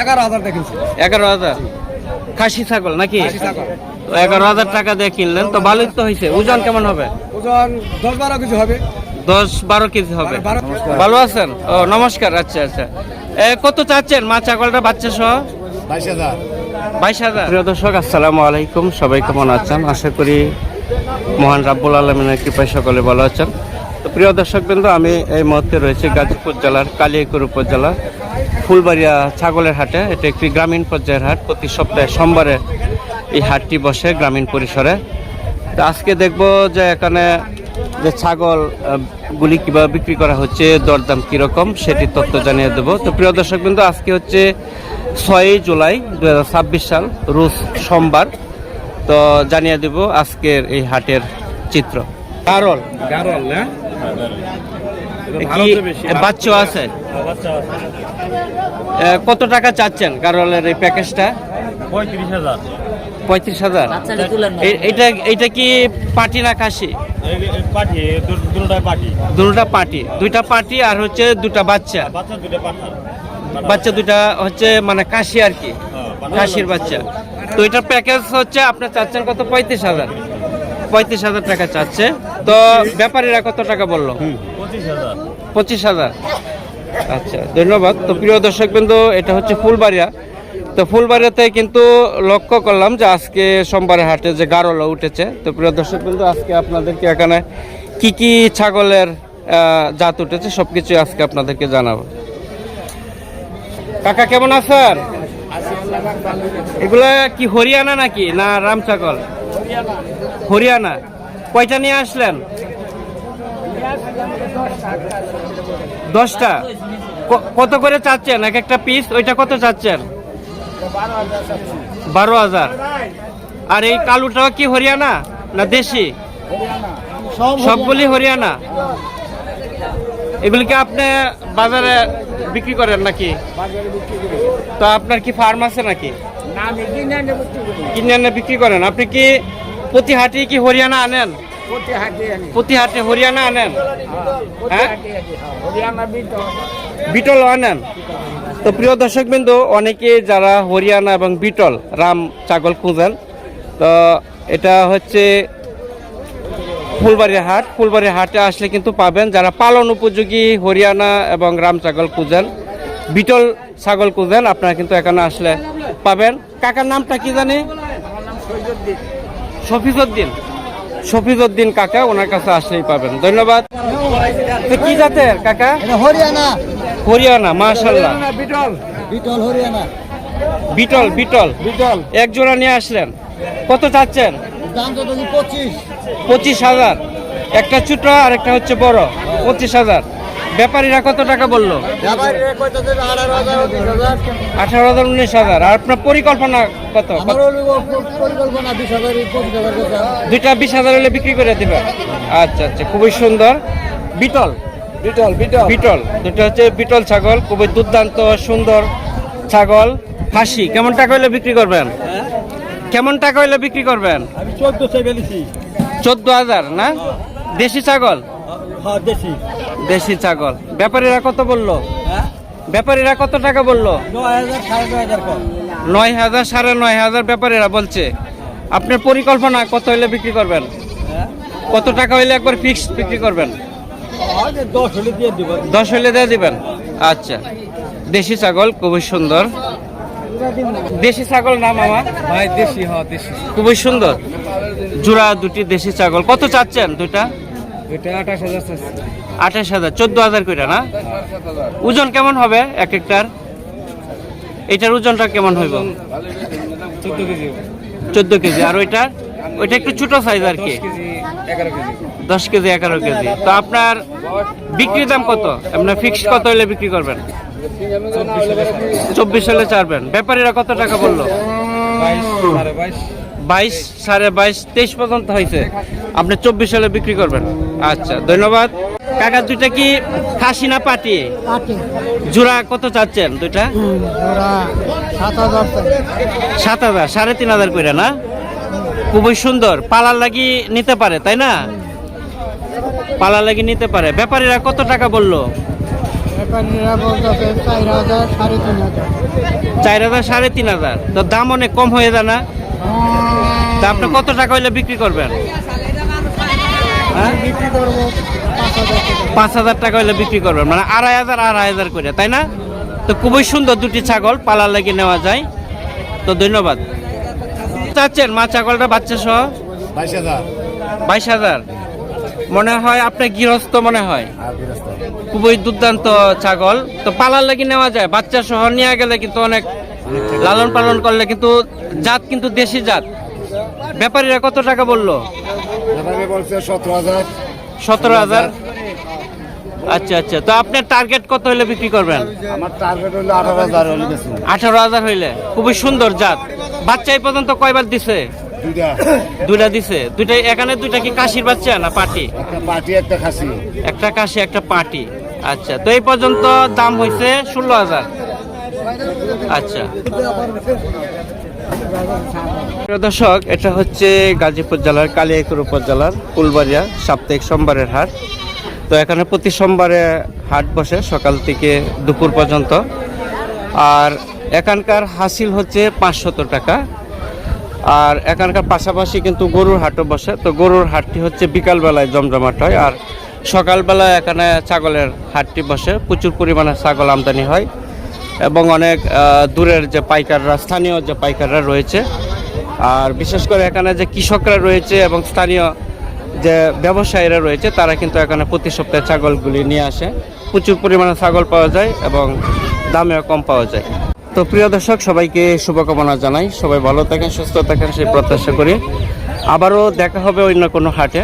11,000 দেখেছি। 11,000 খাসি ছাগল নাকি? 11,000 টাকা দিয়ে কিনলেন তো ভালোই তো হয়েছে। ওজন কেমন হবে? ওজন 10-12 কেজি হবে। 10-12 কেজি হবে। ভালো আছেন? ও নমস্কার। আচ্ছা আচ্ছা, কত চাচ্ছেন মা ছাগলটা বাচ্চা সহ? 22,000। 22,000। প্রিয় দর্শক আসসালামু আলাইকুম, সবাই কেমন আছেন? আশা করি মহান রাব্বুল আলামিনের কৃপায় সকলে ভালো আছেন। তো প্রিয় দর্শক বিন্দু, আমি এই মুহূর্তে রয়েছে গাজীপুর জেলার কালিয়াকৈর উপজেলা ফুলবাড়িয়া ছাগলের হাটে। এটা একটি গ্রামীণ পর্যায়ের হাট। প্রতি সপ্তাহে সোমবারে এই হাটটি বসে গ্রামীণ পরিসরে। তো আজকে দেখব যে এখানে যে ছাগল গুলি কিভাবে বিক্রি করা হচ্ছে, দরদাম কিরকম, সেটি তথ্য জানিয়ে দেব। তো প্রিয় দর্শক বিন্দু, আজকে হচ্ছে 6 জুলাই 2026 সাল, রোজ সোমবার। তো জানিয়ে দেব আজকের এই হাটের চিত্র। গারল না? বাচ্চা আছে? কত টাকা চাচ্ছেন গারলের এই প্যাকেজটা? 35,000। এইটা কি পাটি না খাসি? দুটা পাটি, দুইটা পাটি আর হচ্ছে দুটা বাচ্চা। বাচ্চা দুটা হচ্ছে মানে কাশি আর কি, খাসির বাচ্চা। তো এটার প্যাকেজ হচ্ছে আপনার চাচ্ছেন কত? 35,000 টাকা চাচ্ছে। তো ব্যাপারীরা কত টাকা বললো? 25,000। আচ্ছা, ধন্যবাদ। তো প্রিয় দর্শক বিন্দু, এটা হচ্ছে ফুলবাড়িয়া। তো ফুলবাড়িয়াতে কিন্তু লক্ষ্য করলাম যে আজকে সোমবারের হাটে যে গারল উঠেছে। তো প্রিয় দর্শক বিন্দু, আজকে আপনাদেরকে এখানে কি কি ছাগলের জাত উঠেছে সবকিছু আজকে আপনাদেরকে জানাবো। কাকা কেমন আছেন? এগুলা কি হরিয়ানা নাকি না রাম ছাগল? হরিয়ানা। কয়টা নিয়ে আসলেন? 10টা। কত করে চাচ্ছেন এক একটা পিস? ওইটা কত চাচ্ছেন? 12,000। আর এই কালুটাও কি হরিয়ানা না দেশি? সবগুলি হরিয়ানা। এগুলিকে আপনি বাজারে বিক্রি করেন নাকি? তো আপনার কি ফার্ম আছে নাকি? কিনে এনে বিক্রি করেন? আপনি কি প্রতি হাটে কি হরিয়ানা আনেন? প্রতি হাটে হরিয়ানা আনেন? হ্যাঁ, বিটল আনেন। তো প্রিয় দর্শক বিন্দু, অনেকে যারা হরিয়ানা এবং বিটল রাম ছাগল খুঁজেন, তো এটা হচ্ছে ফুলবাড়িয়া হাট। ফুলবাড়িয়া হাটে আসলে কিন্তু পাবেন। যারা পালন উপযোগী হরিয়ানা এবং রাম ছাগল খুঁজেন, বিটল ছাগল খুঁজেন, আপনারা কিন্তু এখানে আসলে পাবেন। কাকার নামটা কি জানি? শফিজউদ্দিন কাকা, ওনার কাছে আসলেই পাবেন। ধন্যবাদ। কি জাতের কাকা? হরিয়ানা। মাশাআল্লাহ। বিটল এক জোড়া নিয়ে আসলেন। কত চাচ্ছেন? 25,000। একটা ছোট আর একটা হচ্ছে বড়। 25,000। ব্যাপারীরা কত টাকা বললো? 18,000 19,000। আর আপনার পরিকল্পনা কত? দুইটা 20,000 হলে বিক্রি করে দিবেন। আচ্ছা আচ্ছা, খুবই সুন্দর। বিটল দুটো হচ্ছে বিটল ছাগল, খুবই দুর্দান্ত সুন্দর ছাগল। খাসি কেমন টাকা হলে বিক্রি করবেন? কেমন টাকা হলে বিক্রি করবেন? 14,000 না? দেশি ছাগল? দেশি ছাগল। ব্যাপারীরা কত বললো? ব্যাপারীরা কত টাকা বললো? 9,000 9,500 ব্যাপারীরা বলছে। আপনার পরিকল্পনা কত হলে বিক্রি করবেন? কত টাকা হইলে একবার ফিক্স বিক্রি করবেন? 10 হলে দিয়ে দিবেন। আচ্ছা, দেশি ছাগল খুবই সুন্দর। দেশি ছাগল না মামা? ভাই দেশি। দেশি খুবই সুন্দর জোড়া দুটি দেশি ছাগল। কত চাচ্ছেন দুইটা? 28,000। 28,000। 14,000 কইরা না? ওজন কেমন হবে এক একটার? এটার ওজনটা কেমন হইব? 14 কেজি। আর ওইটা একটু ছোট সাইজ আর কি, 10 কেজি 11 কেজি। তো আপনার বিক্রি দাম কত? আপনার ফিক্সড কত হলে বিক্রি করবেন? 24 হলে ছাড়বেন। ব্যাপারীরা কত টাকা বললো? 22 22.5 23 পর্যন্ত হয়েছে। আপনি 24 হলে বিক্রি করবেন। আচ্ছা, ধন্যবাদ। কাকা দুইটা কি খাসি না পাটি? জোড়া কত চাচ্ছেন দুইটা? 7,000 3,500 করে না? খুবই সুন্দর। পালার লাগি নিতে পারে তাই না? পালার লাগি নিতে পারে। ব্যাপারীরা কত টাকা বললো? ব্যাপারীরা বলতেছে 4,000 3,500। 4,000 3,500, তো দাম অনেক কম হয়ে যায় না? তা আপনি কত টাকা হইলে বিক্রি করবেন? হ্যাঁ, বিক্রি করবো 5,000 টাকা। 5,000 টাকা হইলে বিক্রি করবেন, মানে 2,500 করে, তাই না? তো খুবই সুন্দর দুটি ছাগল, পালার লাগি নেওয়া যায়। তো ধন্যবাদ। চাচ্ছেন মা ছাগলটা বাচ্চা সহ? 22,000। 22,000 মনে হয় আপনি গৃহস্থ মনে হয়। খুবই দুর্দান্ত ছাগল, তো পালার লাগি নেওয়া যায়, বাচ্চা সহ নিয়ে গেলে কিন্তু অনেক লালন পালন করলে কিন্তু জাত কিন্তু দেশি জাত। ব্যাপারীরা কত টাকা বললো? ব্যাপারী বলছে 17,000। 17,000। আচ্ছা আচ্ছা, তো আপনার টার্গেট কত হইলে বিক্রি করবেন? আমার টার্গেট হলো 18,000 হলে বেশি। 18,000 হইলে। খুবই সুন্দর জাত। বাচ্চা এই পর্যন্ত কয়বার দিছে? দুইটা দিছে। দুইটা এখানে দুইটা কি কাশির বাচ্চা না পাটি? একটা পাটি একটা খাসি। একটা কাশি একটা পাটি। আচ্ছা, তো এই পর্যন্ত দাম হইছে 16,000। আচ্ছা প্রিয় দর্শক, এটা হচ্ছে গাজীপুর জেলার কালিয়াকৈর উপজেলার ফুলবাড়িয়া সাপ্তাহিক সোমবারের হাট। তো এখানে প্রতি সোমবারে হাট বসে সকাল থেকে দুপুর পর্যন্ত। আর এখানকার হাসিল হচ্ছে 500 টাকা। আর এখানকার পাশাপাশি কিন্তু গরুর হাটও বসে। তো গরুর হাটটি হচ্ছে বিকালবেলায় জমজমাট হয়, আর সকালবেলায় এখানে ছাগলের হাটটি বসে। প্রচুর পরিমাণে ছাগল আমদানি হয় এবং অনেক দূরের যে পাইকাররা, স্থানীয় যে পাইকাররা রয়েছে, আর বিশেষ করে এখানে যে কৃষকরা রয়েছে এবং স্থানীয় যে ব্যবসায়ীরা রয়েছে, তারা কিন্তু এখানে প্রতি সপ্তাহে ছাগলগুলি নিয়ে আসে। প্রচুর পরিমাণে ছাগল পাওয়া যায় এবং দামেও কম পাওয়া যায়। তো প্রিয় দর্শক, সবাইকে শুভকামনা জানাই। সবাই ভালো থাকেন, সুস্থ থাকেন, সেই প্রত্যাশা করি। আবারও দেখা হবে অন্য কোনো হাটে।